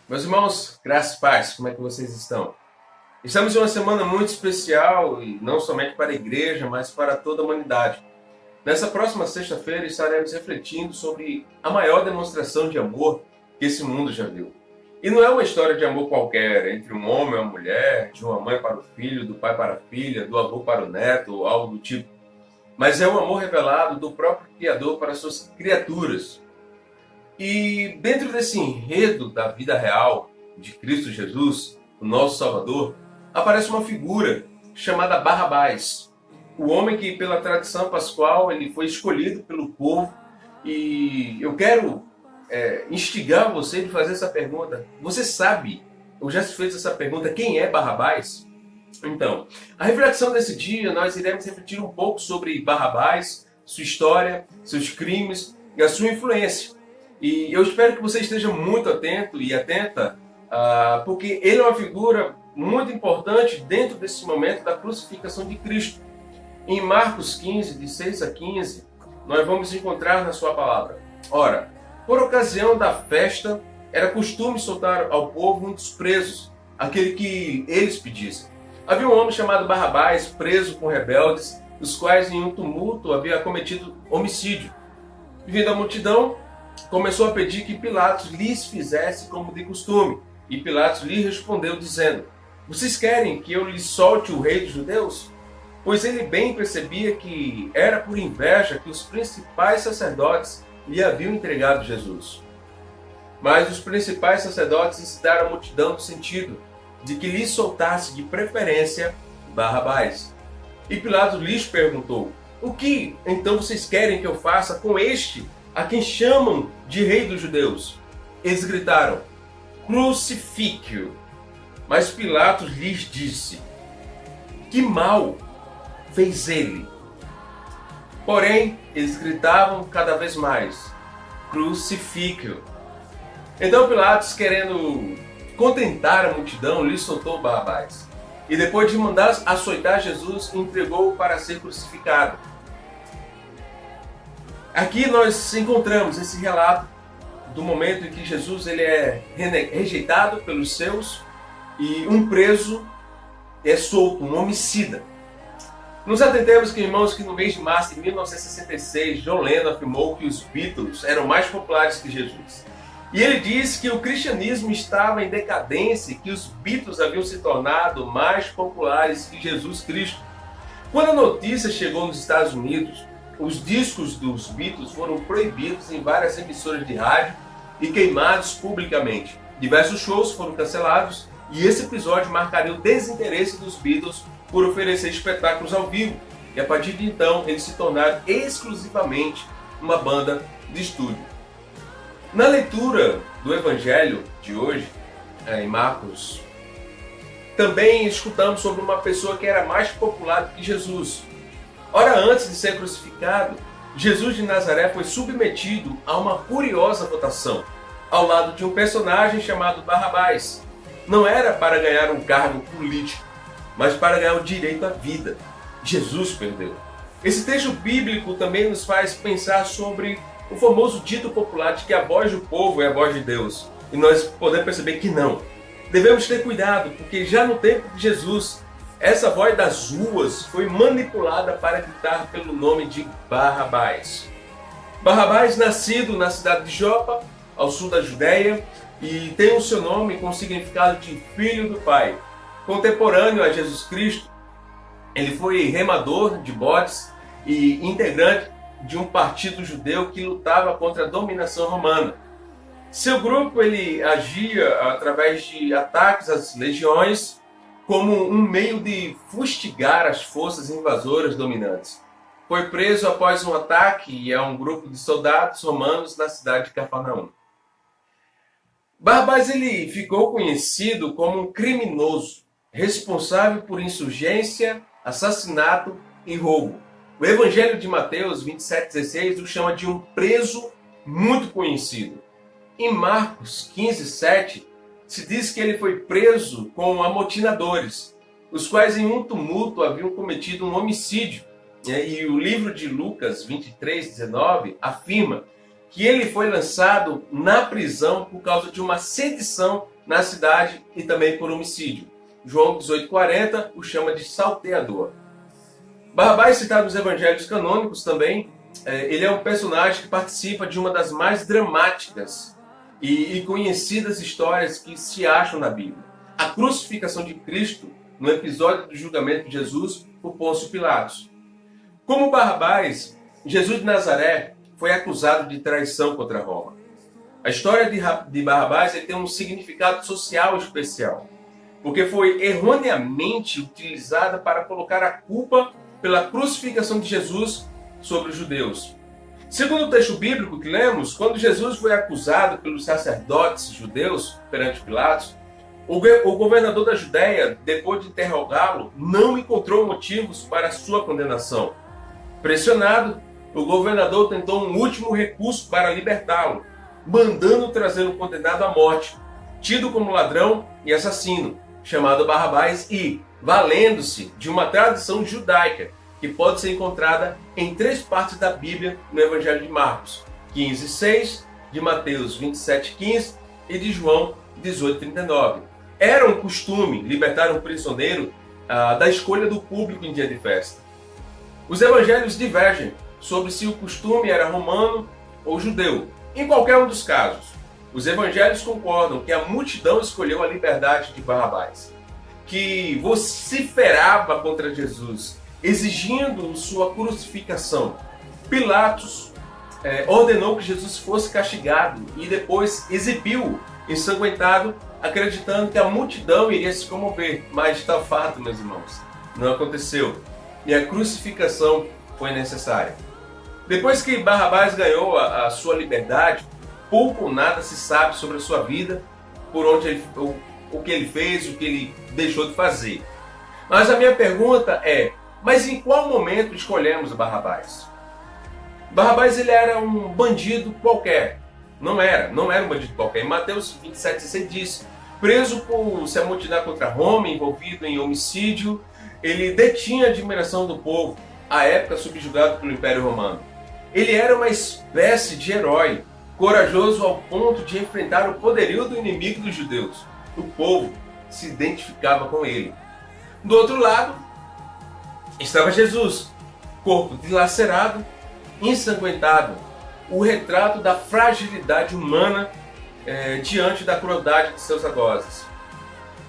Meus irmãos, graças e paz, como é que vocês estão? Estamos em uma semana muito especial, e não somente para a igreja, mas para toda a humanidade. Nessa próxima sexta-feira estaremos refletindo sobre a maior demonstração de amor que esse mundo já viu. E não é uma história de amor qualquer, entre um homem e uma mulher, de uma mãe para o filho, do pai para a filha, do avô para o neto, ou algo do tipo. Mas é o amor revelado do próprio Criador para suas criaturas. E dentro desse enredo da vida real de Cristo Jesus, o nosso Salvador, aparece uma figura chamada Barrabás, o homem que pela tradição pascual ele foi escolhido pelo povo. E eu quero instigar você de fazer essa pergunta. Você sabe, ou já se fez essa pergunta, quem é Barrabás? Então, a reflexão desse dia nós iremos refletir um pouco sobre Barrabás, sua história, seus crimes e a sua influência. E eu espero que você esteja muito atento e atenta, porque ele é uma figura muito importante dentro desse momento da crucificação de Cristo. Em Marcos 15, de 6 a 15, nós vamos encontrar na sua palavra: Ora, por ocasião da festa, era costume soltar ao povo um dos presos, aquele que eles pedissem. Havia um homem chamado Barrabás, preso com rebeldes, os quais em um tumulto havia cometido homicídio. Vindo a multidão, começou a pedir que Pilatos lhes fizesse como de costume. E Pilatos lhe respondeu dizendo: Vocês querem que eu lhes solte o rei dos judeus? Pois ele bem percebia que era por inveja que os principais sacerdotes lhe haviam entregado Jesus. Mas os principais sacerdotes incitaram a multidão no sentido de que lhe soltasse de preferência Barrabás. E Pilatos lhes perguntou: O que então vocês querem que eu faça com este a quem chamam de rei dos judeus? Eles gritaram: Crucifique-o. Mas Pilatos lhes disse: Que mal fez ele? Porém, eles gritavam cada vez mais: Crucifique-o. Então Pilatos, querendo contentar a multidão, lhe soltou Barrabás. E depois de mandar açoitar Jesus, entregou-o para ser crucificado. Aqui nós encontramos esse relato do momento em que Jesus ele é rejeitado pelos seus e um preso é solto, um homicida. Nos atentemos, irmãos, que no mês de março de 1966, John Lennon afirmou que os Beatles eram mais populares que Jesus. E ele disse que o cristianismo estava em decadência e que os Beatles haviam se tornado mais populares que Jesus Cristo. Quando a notícia chegou nos Estados Unidos, os discos dos Beatles foram proibidos em várias emissoras de rádio e queimados publicamente. Diversos shows foram cancelados e esse episódio marcaria o desinteresse dos Beatles por oferecer espetáculos ao vivo. E a partir de então, eles se tornaram exclusivamente uma banda de estúdio. Na leitura do Evangelho de hoje, em Marcos, também escutamos sobre uma pessoa que era mais popular do que Jesus. Ora, antes de ser crucificado, Jesus de Nazaré foi submetido a uma curiosa votação, ao lado de um personagem chamado Barrabás. Não era para ganhar um cargo político, mas para ganhar o direito à vida. Jesus perdeu. Esse texto bíblico também nos faz pensar sobre o famoso dito popular de que a voz do povo é a voz de Deus. E nós podemos perceber que não. Devemos ter cuidado, porque já no tempo de Jesus, essa voz das ruas foi manipulada para gritar pelo nome de Barrabás. Barrabás, nascido na cidade de Jopa, ao sul da Judéia, e tem o seu nome com o significado de filho do Pai. Contemporâneo a Jesus Cristo, ele foi remador de bodes e integrante de um partido judeu que lutava contra a dominação romana. Seu grupo ele agia através de ataques às legiões como um meio de fustigar as forças invasoras dominantes. Foi preso após um ataque a um grupo de soldados romanos na cidade de Cafarnaum. Barrabás ele ficou conhecido como um criminoso, responsável por insurgência, assassinato e roubo. O Evangelho de Mateus 27,16 o chama de um preso muito conhecido. Em Marcos 15,7 se diz que ele foi preso com amotinadores, os quais em um tumulto haviam cometido um homicídio. E o livro de Lucas 23,19 afirma que ele foi lançado na prisão por causa de uma sedição na cidade e também por homicídio. João 18,40 o chama de salteador. Barrabás, citado nos evangelhos canônicos também, ele é um personagem que participa de uma das mais dramáticas e conhecidas histórias que se acham na Bíblia. A crucificação de Cristo no episódio do julgamento de Jesus por Pôncio Pilatos. Como Barrabás, Jesus de Nazaré foi acusado de traição contra Roma. A história de Barrabás tem um significado social especial, porque foi erroneamente utilizada para colocar a culpa pela crucificação de Jesus sobre os judeus. Segundo o texto bíblico que lemos, quando Jesus foi acusado pelos sacerdotes judeus perante Pilatos, o governador da Judéia, depois de interrogá-lo, não encontrou motivos para sua condenação. Pressionado, o governador tentou um último recurso para libertá-lo, mandando trazer o condenado à morte, tido como ladrão e assassino, chamado Barrabás, e valendo-se de uma tradição judaica que pode ser encontrada em 3 partes da Bíblia no Evangelho de Marcos, 15:6, de Mateus 27:15 e de João 18:39. Era um costume libertar um prisioneiro da escolha do público em dia de festa. Os evangelhos divergem sobre se o costume era romano ou judeu. Em qualquer um dos casos, os evangelhos concordam que a multidão escolheu a liberdade de Barrabás, que vociferava contra Jesus, exigindo sua crucificação. Pilatos ordenou que Jesus fosse castigado e depois exibiu-o ensanguentado, acreditando que a multidão iria se comover. Mas tal fato, meus irmãos, não aconteceu. E a crucificação foi necessária. Depois que Barrabás ganhou a sua liberdade, pouco ou nada se sabe sobre a sua vida, por onde o que ele fez, o que ele deixou de fazer. Mas a minha pergunta é, mas em qual momento escolhemos Barrabás? Barrabás ele era um bandido qualquer. Não era um bandido qualquer. Em Mateus 27,16 diz, preso por se amotinar contra Roma, envolvido em homicídio, ele detinha a admiração do povo, à época subjugado pelo Império Romano. Ele era uma espécie de herói, corajoso ao ponto de enfrentar o poderio do inimigo dos judeus. O povo se identificava com ele. Do outro lado, estava Jesus, corpo dilacerado, ensanguentado, o retrato da fragilidade humana diante da crueldade de seus algozes.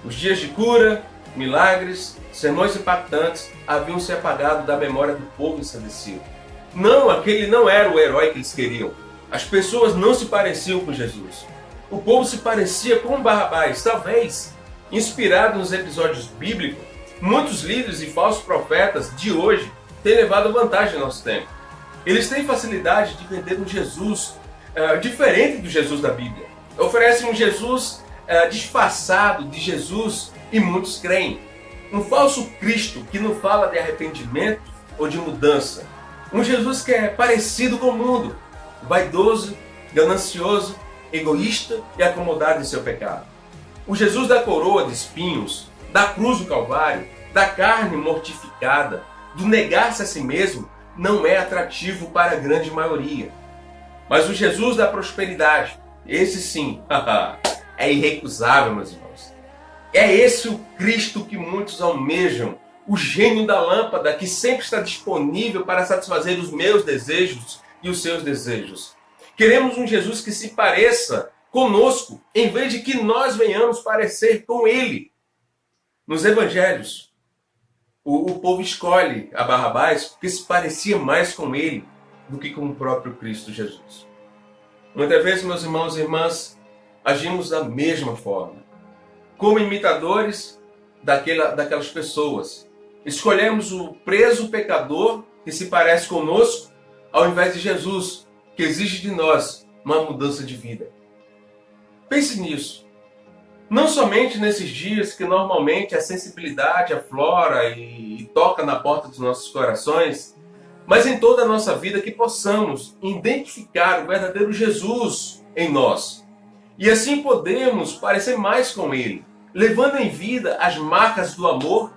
Os dias de cura, milagres, sermões impactantes haviam se apagado da memória do povo ensandecido. Não, aquele não era o herói que eles queriam. As pessoas não se pareciam com Jesus. O povo se parecia com Barrabás. Talvez, inspirado nos episódios bíblicos, muitos líderes e falsos profetas de hoje têm levado vantagem no nosso tempo. Eles têm facilidade de vender um Jesus diferente do Jesus da Bíblia. Oferecem um Jesus disfarçado de Jesus e muitos creem. Um falso Cristo que não fala de arrependimento ou de mudança. Um Jesus que é parecido com o mundo, vaidoso, ganancioso, egoísta e acomodado em seu pecado. O Jesus da coroa de espinhos, da cruz do Calvário, da carne mortificada, do negar-se a si mesmo, não é atrativo para a grande maioria. Mas o Jesus da prosperidade, esse sim, é irrecusável, meus irmãos. É esse o Cristo que muitos almejam, o gênio da lâmpada que sempre está disponível para satisfazer os meus desejos e os seus desejos. Queremos um Jesus que se pareça conosco, em vez de que nós venhamos parecer com Ele. Nos evangelhos, o povo escolhe a Barrabás porque se parecia mais com ele do que com o próprio Cristo Jesus. Muitas vezes, meus irmãos e irmãs, agimos da mesma forma. Como imitadores daquelas pessoas. Escolhemos o preso pecador que se parece conosco, ao invés de Jesus, que exige de nós uma mudança de vida. Pense nisso. Não somente nesses dias que normalmente a sensibilidade aflora e toca na porta dos nossos corações, mas em toda a nossa vida que possamos identificar o verdadeiro Jesus em nós. E assim podemos parecer mais com Ele, levando em vida as marcas do amor,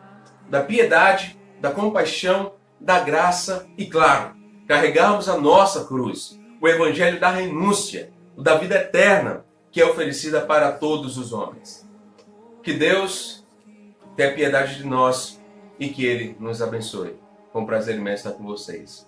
da piedade, da compaixão, da graça e, claro, carregarmos a nossa cruz, o evangelho da renúncia, o da vida eterna, que é oferecida para todos os homens. Que Deus tenha piedade de nós e que Ele nos abençoe. Foi um prazer imenso estar com vocês.